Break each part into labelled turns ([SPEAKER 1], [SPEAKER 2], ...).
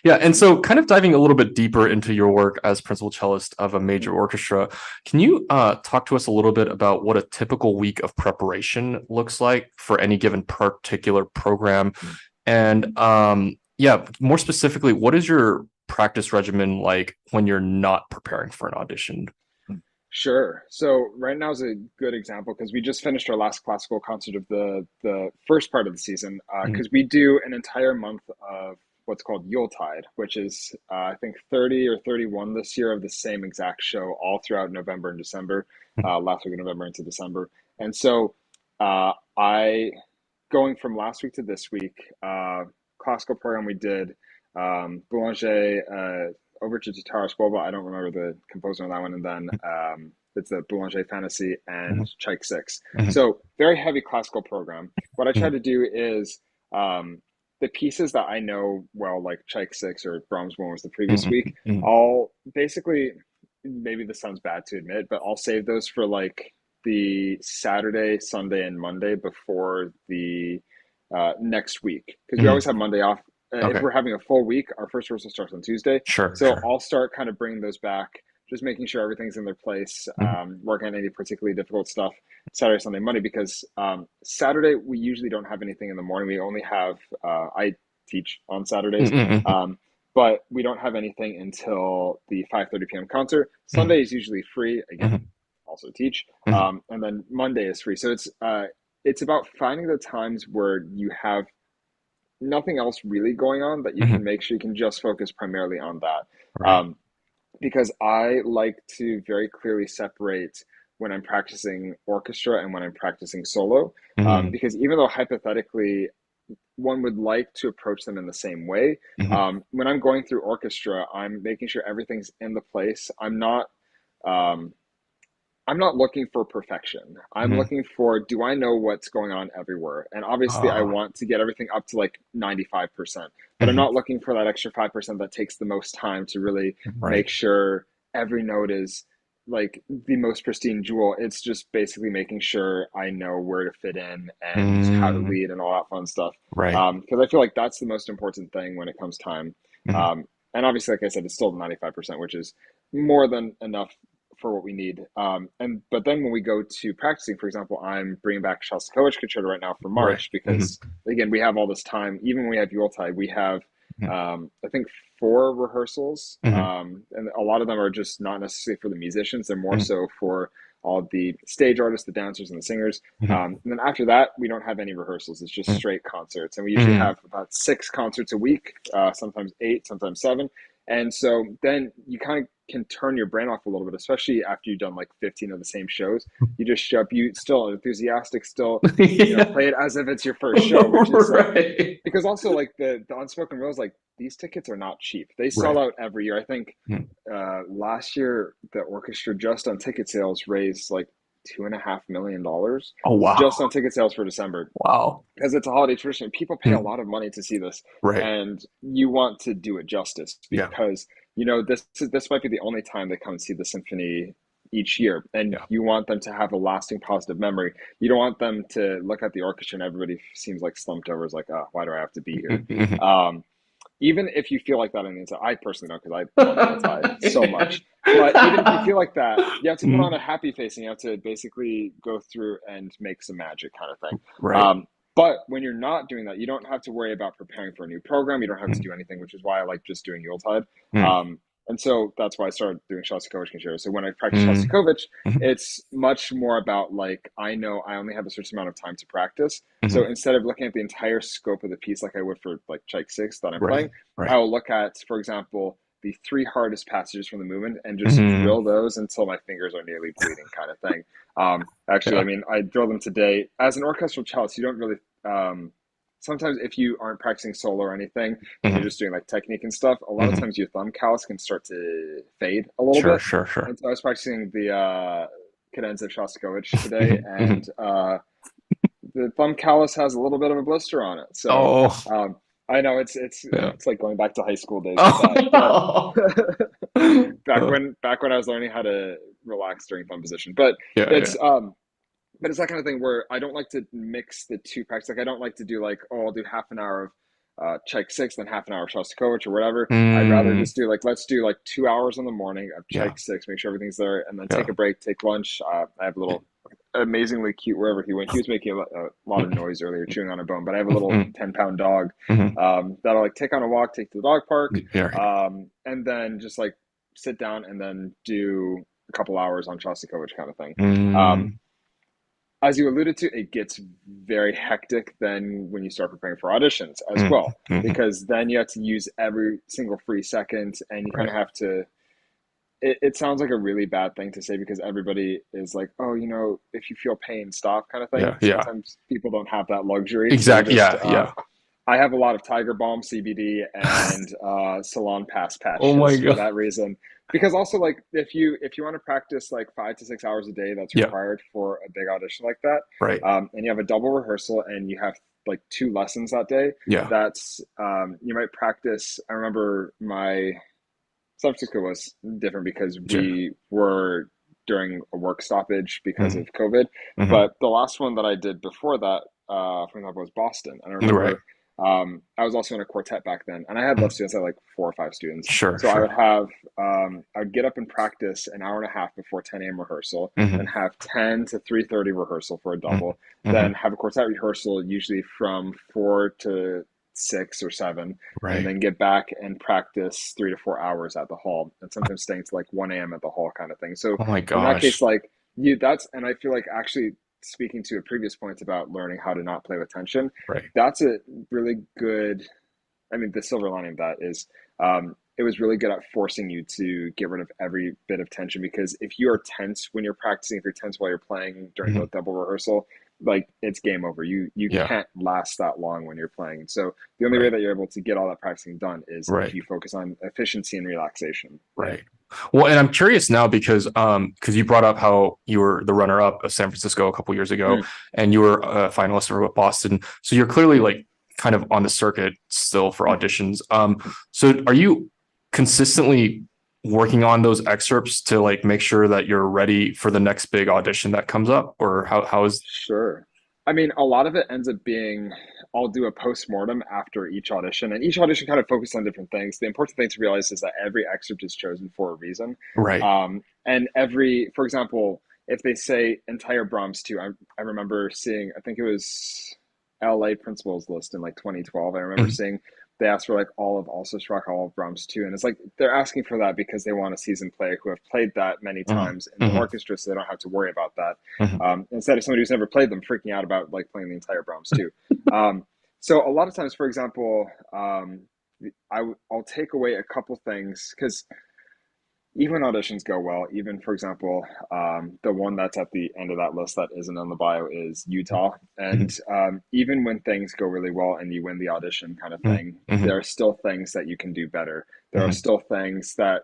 [SPEAKER 1] Yeah, and so kind of diving a little bit deeper into your work as principal cellist of a major orchestra, can you talk to us a little bit about what a typical week of preparation looks like for any given particular program? And yeah, more specifically, what is your practice regimen like when you're not preparing for an audition?
[SPEAKER 2] Sure. So right now is a good example because we just finished our last classical concert of the first part of the season.
[SPEAKER 1] Mhm,
[SPEAKER 2] Because we do an entire month of what's called Yuletide, which is I think 30 or 31 this year of the same exact show all throughout November and December,
[SPEAKER 1] mhm,
[SPEAKER 2] last week of November into December. And so I going from last week to this week, classical program we did Boulanger, Overture to Taras Bulba. I don't remember the composer on that one. And then it's the Boulanger Fantasy and
[SPEAKER 1] mhm,
[SPEAKER 2] Tchaik 6.
[SPEAKER 1] mhm,
[SPEAKER 2] So very heavy classical program. What I try
[SPEAKER 1] mhm,
[SPEAKER 2] to do is the pieces that I know well, like Tchaik 6 or Brahms 1 was the previous
[SPEAKER 1] mhm,
[SPEAKER 2] week,
[SPEAKER 1] mhm,
[SPEAKER 2] I'll basically, maybe this sounds bad to admit, but I'll save those for like the Saturday, Sunday, and Monday before the next week because we always
[SPEAKER 1] mhm.
[SPEAKER 2] have Monday off. If
[SPEAKER 1] Okay,
[SPEAKER 2] we're having a full week, our first rehearsal starts on Tuesday.
[SPEAKER 1] sure,
[SPEAKER 2] So
[SPEAKER 1] sure.
[SPEAKER 2] I'll start kind of bringing those back, just making sure everything's in their place,
[SPEAKER 1] Mhm,
[SPEAKER 2] working on any particularly difficult stuff Saturday, Sunday, Monday, because Saturday, we usually don't have anything in the morning. We only have, I teach on Saturdays,
[SPEAKER 1] mhm, mhm,
[SPEAKER 2] but we don't have anything until the 5:30 p.m. concert.
[SPEAKER 1] mhm,
[SPEAKER 2] Sunday is usually free. Again,
[SPEAKER 1] mhm,
[SPEAKER 2] also teach.
[SPEAKER 1] mhm,
[SPEAKER 2] And then Monday is free. So it's about finding the times where you have nothing else really going on that you can
[SPEAKER 1] mhm.
[SPEAKER 2] make sure you can just focus primarily on that.
[SPEAKER 1] Right.
[SPEAKER 2] Because I like to very clearly separate when I'm practicing orchestra and when I'm practicing solo.
[SPEAKER 1] Mhm,
[SPEAKER 2] Because even though hypothetically one would like to approach them in the same way,
[SPEAKER 1] mhm,
[SPEAKER 2] when I'm going through orchestra, I'm making sure everything's in the place. Um, I'm not looking for perfection. I'm
[SPEAKER 1] mhm.
[SPEAKER 2] looking for, do I know what's going on everywhere? And obviously, I
[SPEAKER 1] Ah,
[SPEAKER 2] want to get everything up to like 95%, but I'm
[SPEAKER 1] mhm,
[SPEAKER 2] not looking for that extra 5% that takes the most time to really
[SPEAKER 1] right.
[SPEAKER 2] make sure every note is like the most pristine jewel. It's just basically making sure I know where to fit in and how to
[SPEAKER 1] Mm,
[SPEAKER 2] lead and all that fun stuff.
[SPEAKER 1] right.
[SPEAKER 2] Because I feel like that's the most important thing when it comes time.
[SPEAKER 1] Mhm,
[SPEAKER 2] Um, and obviously, like I said, it's still 95%, which is more than enough for what we need. And but then when we go to practicing, for example, I'm bringing back Shostakovich Concerto right now for
[SPEAKER 1] right.
[SPEAKER 2] March
[SPEAKER 1] Mhm,
[SPEAKER 2] because again we have all this time. Even when we have Yuletide, we have
[SPEAKER 1] mhm,
[SPEAKER 2] I think four rehearsals,
[SPEAKER 1] mhm,
[SPEAKER 2] and a lot of them are just not necessarily for the musicians. They're more
[SPEAKER 1] mhm,
[SPEAKER 2] so for all the stage artists, the dancers, and the singers.
[SPEAKER 1] mhm,
[SPEAKER 2] And then after that, we don't have any rehearsals. It's just
[SPEAKER 1] mhm,
[SPEAKER 2] straight concerts, and we usually
[SPEAKER 1] mhm,
[SPEAKER 2] have about six concerts a week, sometimes eight, sometimes seven. And so then you kind of can turn your brain off a little bit, especially after you've done like 15 of the same shows. You just show up, you still enthusiastic, still,
[SPEAKER 1] yeah.
[SPEAKER 2] play it as if it's your first show, which is like,
[SPEAKER 1] Right.
[SPEAKER 2] because also like the unspoken rules, like these tickets are not cheap. They sell
[SPEAKER 1] Right.
[SPEAKER 2] out every year. I think
[SPEAKER 1] Mhm.
[SPEAKER 2] last year the orchestra just on ticket sales raised like $2.5 million
[SPEAKER 1] Oh,
[SPEAKER 2] just on
[SPEAKER 1] wow.
[SPEAKER 2] ticket sales for December
[SPEAKER 1] Wow.
[SPEAKER 2] because it's a holiday tradition. People pay a
[SPEAKER 1] Mhm,
[SPEAKER 2] lot of money to see this,
[SPEAKER 1] right.
[SPEAKER 2] and you want to do it justice
[SPEAKER 1] Yeah.
[SPEAKER 2] because this might be the only time they come and see the symphony each year, and
[SPEAKER 1] Yeah.
[SPEAKER 2] you want them to have a lasting positive memory. You don't want them to look at the orchestra and everybody seems like slumped over. Is like, oh, why do I have to be here?
[SPEAKER 1] Mhm, mhm.
[SPEAKER 2] Um, Even if you feel like that on the inside, I personally don't because I love Yuletide so much. But even if you feel like that, you have to put on a
[SPEAKER 1] Mhm,
[SPEAKER 2] happy face and you have to basically go through and make some magic kind of thing.
[SPEAKER 1] right.
[SPEAKER 2] But when you're not doing that, you don't have to worry about preparing for a new program. You don't have to
[SPEAKER 1] Mhm,
[SPEAKER 2] do anything, which is why I like just doing Yuletide.
[SPEAKER 1] mhm,
[SPEAKER 2] And so that's why I started doing Shostakovich concertos. So when I practice
[SPEAKER 1] mhm,
[SPEAKER 2] Shostakovich,
[SPEAKER 1] mhm,
[SPEAKER 2] it's much more about like I know I only have a certain amount of time to practice. So
[SPEAKER 1] mhm.
[SPEAKER 2] instead of looking at the entire scope of the piece like I would for like Tchaik 6 that I'm
[SPEAKER 1] Right.
[SPEAKER 2] playing, I
[SPEAKER 1] Right.
[SPEAKER 2] will look at, for example, the three hardest passages from the movement and just
[SPEAKER 1] Mhm.
[SPEAKER 2] drill those until my fingers are nearly bleeding, kind of thing. Actually, I
[SPEAKER 1] Yeah.
[SPEAKER 2] mean, I drill them today. As an orchestral cellist, you don't really. Sometimes, if you aren't practicing solo or anything, and you're
[SPEAKER 1] Mhm.
[SPEAKER 2] just doing like technique and stuff, a lot of
[SPEAKER 1] Mhm.
[SPEAKER 2] times your thumb callus can start to fade a little
[SPEAKER 1] Sure,
[SPEAKER 2] bit.
[SPEAKER 1] sure, sure.
[SPEAKER 2] And so I was practicing the cadenza of Shostakovich today,
[SPEAKER 1] Mhm,
[SPEAKER 2] and
[SPEAKER 1] mhm.
[SPEAKER 2] the thumb callus has a little bit of a blister on it. So
[SPEAKER 1] Oh,
[SPEAKER 2] um, I know it's
[SPEAKER 1] yeah.
[SPEAKER 2] it's like going back to high school days with that. But
[SPEAKER 1] Oh.
[SPEAKER 2] back when I was learning how to relax during thumb position.
[SPEAKER 1] Yeah, yeah.
[SPEAKER 2] It's um but it's that kind of thing where I don't like to mix the two practice. Like I don't like to do like, oh, I'll do half an hour Check six, then half an hour of Shostakovich or whatever. I'd rather
[SPEAKER 1] Mm,
[SPEAKER 2] just do like, let's do like 2 hours in the morning of
[SPEAKER 1] yeah.
[SPEAKER 2] Check six, make sure everything's there, and then take
[SPEAKER 1] Yeah.
[SPEAKER 2] a break, take lunch. I have a little amazingly cute wherever he went. He was making a lot of noise earlier, chewing on a bone, but I have a little
[SPEAKER 1] Mhm.
[SPEAKER 2] 10-pound dog
[SPEAKER 1] Mhm.
[SPEAKER 2] that'll like take on a walk, take to the dog park,
[SPEAKER 1] Yeah.
[SPEAKER 2] and then just like sit down and then do a couple hours on Shostakovich kind of thing. Um,
[SPEAKER 1] Mm,
[SPEAKER 2] as you alluded to, it gets very hectic then when you start preparing for auditions as
[SPEAKER 1] mm,
[SPEAKER 2] well,
[SPEAKER 1] mhm.
[SPEAKER 2] because then you have to use every single free second and you kind
[SPEAKER 1] Right.
[SPEAKER 2] of have to. It sounds like a really bad thing to say because everybody is like, oh, if you feel pain, stop kind of thing.
[SPEAKER 1] Yeah. Yeah.
[SPEAKER 2] Sometimes people don't have that luxury. They're
[SPEAKER 1] Exactly.
[SPEAKER 2] just,
[SPEAKER 1] Yeah. Yeah.
[SPEAKER 2] I have a lot of Tiger Balm CBD and Salon Pass
[SPEAKER 1] Oh my
[SPEAKER 2] patches for
[SPEAKER 1] God.
[SPEAKER 2] that reason. Because also like if you want to practice like 5 to 6 hours a day, that's
[SPEAKER 1] Yeah.
[SPEAKER 2] required for a big audition like that,
[SPEAKER 1] Right.
[SPEAKER 2] and you have a double rehearsal and you have like two lessons that day.
[SPEAKER 1] Yeah.
[SPEAKER 2] That's you might practice. I remember my San Francisco was different because
[SPEAKER 1] Yeah.
[SPEAKER 2] we were during a work stoppage because
[SPEAKER 1] Mhm.
[SPEAKER 2] of COVID.
[SPEAKER 1] Mhm.
[SPEAKER 2] But the last one that I did before that, for example, was Boston. And I
[SPEAKER 1] Right.
[SPEAKER 2] remember I was also in a quartet back then, and I had less
[SPEAKER 1] Mhm.
[SPEAKER 2] students. I had like 4 or 5 students.
[SPEAKER 1] Sure.
[SPEAKER 2] So I would
[SPEAKER 1] Sure.
[SPEAKER 2] have, I would get up and practice an hour and a half before 10 a.m. rehearsal, then
[SPEAKER 1] Mhm.
[SPEAKER 2] have 10 to 3:30 rehearsal for a
[SPEAKER 1] Mhm.
[SPEAKER 2] double, then
[SPEAKER 1] Mhm.
[SPEAKER 2] have a quartet rehearsal usually from 4 to 6 or 7, and
[SPEAKER 1] Right.
[SPEAKER 2] then get back and practice 3 to 4 hours at the hall, and sometimes staying to like 1 a.m. at the hall kind of thing. So
[SPEAKER 1] Oh my
[SPEAKER 2] in that case,
[SPEAKER 1] gosh.
[SPEAKER 2] like and I feel like actually speaking to a previous point about learning how to not play with tension,
[SPEAKER 1] Right.
[SPEAKER 2] that's a really good. I mean, the silver lining of that is it was really good at forcing you to get rid of every bit of tension because if you are tense when you're practicing, if you're tense while you're playing during the
[SPEAKER 1] Mhm.
[SPEAKER 2] double rehearsal, like it's game over. You
[SPEAKER 1] Yeah.
[SPEAKER 2] can't last that long when you're playing. So the only way
[SPEAKER 1] Right.
[SPEAKER 2] that you're able to get all that practicing done is if
[SPEAKER 1] Right.
[SPEAKER 2] you focus on efficiency and relaxation. Yeah.
[SPEAKER 1] Right. Well, and I'm curious now because you brought up how you were the runner up of San Francisco a couple years ago,
[SPEAKER 2] Mm.
[SPEAKER 1] and you were a finalist for Boston. So you're clearly like kind of on the circuit still for
[SPEAKER 2] Mm.
[SPEAKER 1] auditions. So are you consistently working on those excerpts to like make sure that you're ready for the next big audition that comes up, or how is?
[SPEAKER 2] Sure. I mean, a lot of it ends up being I'll do a post-mortem after each audition, and each audition kind of focuses on different things. The important thing to realize is that every excerpt is chosen for a reason.
[SPEAKER 1] Right.
[SPEAKER 2] And for example, if they say entire Brahms too, I remember seeing, I think it was LA Principals list in like 2012. I remember
[SPEAKER 1] Mhm.
[SPEAKER 2] seeing they asked for like all of Also Struck, all of Brahms too. And it's like they're asking for that because they want a seasoned player who have played that many
[SPEAKER 1] Mhm.
[SPEAKER 2] times in the
[SPEAKER 1] Mhm.
[SPEAKER 2] orchestra so they don't have to worry about that.
[SPEAKER 1] Mhm.
[SPEAKER 2] Instead of somebody who's never played them freaking out about like playing the entire Brahms too. Um, so a lot of times, for example, I'll take away a couple things because even auditions go well. Even for example, the one that's at the end of that list that isn't on the bio is Utah, and
[SPEAKER 1] Mhm.
[SPEAKER 2] even when things go really well and you win the audition kind of
[SPEAKER 1] Mhm.
[SPEAKER 2] thing, there
[SPEAKER 1] Mhm.
[SPEAKER 2] are still things that you can do better. There are
[SPEAKER 1] Mhm.
[SPEAKER 2] still things that,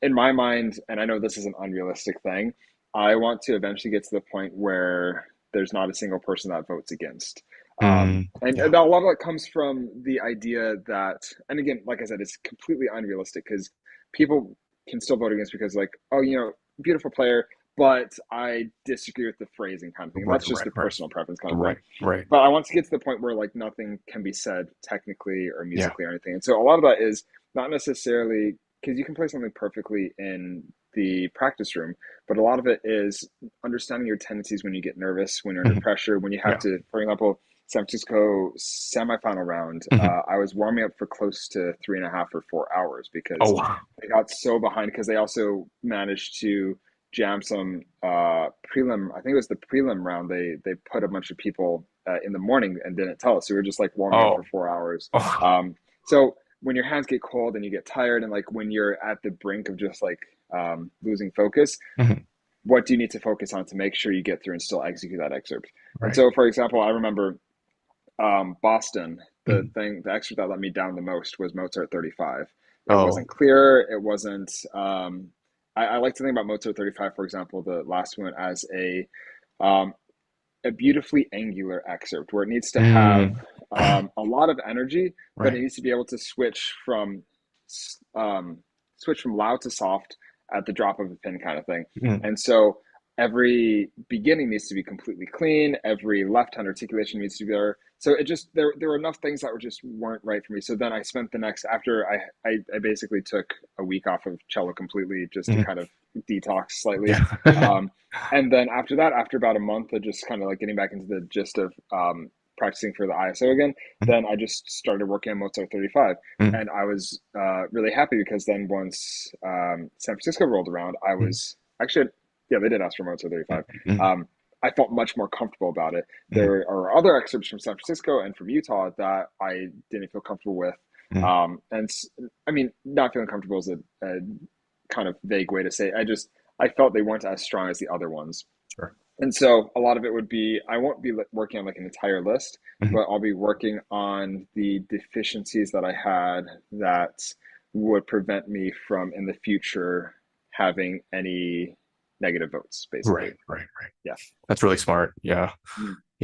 [SPEAKER 2] in my mind, and I know this is an unrealistic thing, I want to eventually get to the point where there's not a single person that votes against.
[SPEAKER 1] Mhm.
[SPEAKER 2] And
[SPEAKER 1] Yeah.
[SPEAKER 2] a lot of it comes from the idea that, and again, like I said, it's completely unrealistic because people can still vote against because like, oh, beautiful player, but I disagree with the phrasing kind of thing. And
[SPEAKER 1] Right.
[SPEAKER 2] that's just
[SPEAKER 1] Right.
[SPEAKER 2] a
[SPEAKER 1] Right.
[SPEAKER 2] personal preference kind of thing.
[SPEAKER 1] Right. Right.
[SPEAKER 2] But I want to get to the point where like nothing can be said technically or
[SPEAKER 1] Yeah.
[SPEAKER 2] musically or anything. And so a lot of that is not necessarily because you can play something perfectly in the practice room, but a lot of it is understanding your tendencies when you get nervous, when you're under
[SPEAKER 1] Mhm.
[SPEAKER 2] pressure, when you have
[SPEAKER 1] Yeah.
[SPEAKER 2] to, for example, San Francisco semifinal round,
[SPEAKER 1] Mhm.
[SPEAKER 2] I was warming up for close to 3.5 or 4 hours
[SPEAKER 1] Oh,
[SPEAKER 2] because
[SPEAKER 1] wow.
[SPEAKER 2] they got so behind because they also managed to jam some prelim. I think it was the prelim round. They put a bunch of people in the morning and didn't tell us. So we were just like warming up for
[SPEAKER 1] Oh.
[SPEAKER 2] 4 hours.
[SPEAKER 1] Oh.
[SPEAKER 2] So when your hands get cold and you get tired, and like when you're at the brink of just like losing focus,
[SPEAKER 1] Mhm.
[SPEAKER 2] what do you need to focus on to make sure you get through and still execute that excerpt? And
[SPEAKER 1] Right.
[SPEAKER 2] so, for example, I remember Boston,
[SPEAKER 1] Mhm.
[SPEAKER 2] the excerpt that let me down the most was Mozart 35. It
[SPEAKER 1] Oh.
[SPEAKER 2] wasn't clear. It wasn't. I like to think about Mozart 35, for example, the last one as um, a beautifully angular excerpt where it needs to have
[SPEAKER 1] Mm.
[SPEAKER 2] a lot of energy, but it
[SPEAKER 1] Right.
[SPEAKER 2] needs to be able to um, switch from loud to soft at the drop of a pin, kind of thing.
[SPEAKER 1] Mm.
[SPEAKER 2] And so every beginning needs to be completely clean. Every left hand articulation needs to be there. so it just there were enough things that were just weren't right for me. So then I spent the next after I basically took a week off of cello completely just to
[SPEAKER 1] Mhm.
[SPEAKER 2] kind of detox slightly.
[SPEAKER 1] Yeah.
[SPEAKER 2] Um, and then after that, after about a month of just kind of like getting back into the gist of practicing for the ISO again,
[SPEAKER 1] Mhm.
[SPEAKER 2] then I just started working on Mozart 35.
[SPEAKER 1] Mhm.
[SPEAKER 2] And I was really happy because then once San Francisco rolled around, I
[SPEAKER 1] Mhm.
[SPEAKER 2] was actually, yeah, they did ask for Mozart 35.
[SPEAKER 1] Mhm.
[SPEAKER 2] Um, I felt much more comfortable about it.
[SPEAKER 1] Mhm.
[SPEAKER 2] There are other excerpts from San Francisco and from Utah that I didn't feel comfortable with.
[SPEAKER 1] Mhm.
[SPEAKER 2] And I mean, not feeling comfortable is a kind of vague way to say it. I felt they weren't as strong as the other ones.
[SPEAKER 1] Sure.
[SPEAKER 2] And so a lot of it would be I won't be working on like an entire list,
[SPEAKER 1] Mhm.
[SPEAKER 2] but I'll be working on the deficiencies that I had that would prevent me from in the future having any negative votes,
[SPEAKER 1] Right,
[SPEAKER 2] basically.
[SPEAKER 1] right, right.
[SPEAKER 2] Yeah.
[SPEAKER 1] That's really smart. Yeah.